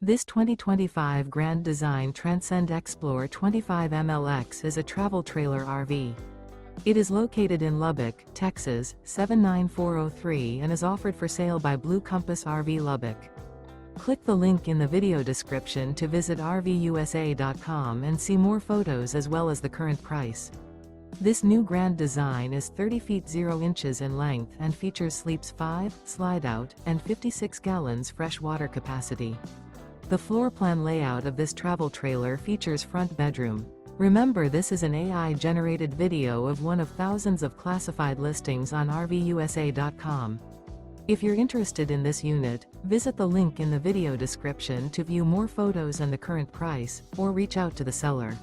This 2025 Grand Design Transcend Xplor 25 MLX is a travel trailer RV. It is located in Lubbock, Texas, 79403 and is offered for sale by Blue Compass RV Lubbock. Click the link in the video description to visit RVUSA.com and see more photos as well as the current price. This new Grand Design is 30 feet 0 inches in length and features sleeps 5, Slideout, and 56 gallons fresh water capacity. The floor plan layout of this travel trailer features front bedroom. Remember, this is an AI-generated video of one of thousands of classified listings on RVUSA.com. If you're interested in this unit, visit the link in the video description to view more photos and the current price, or reach out to the seller.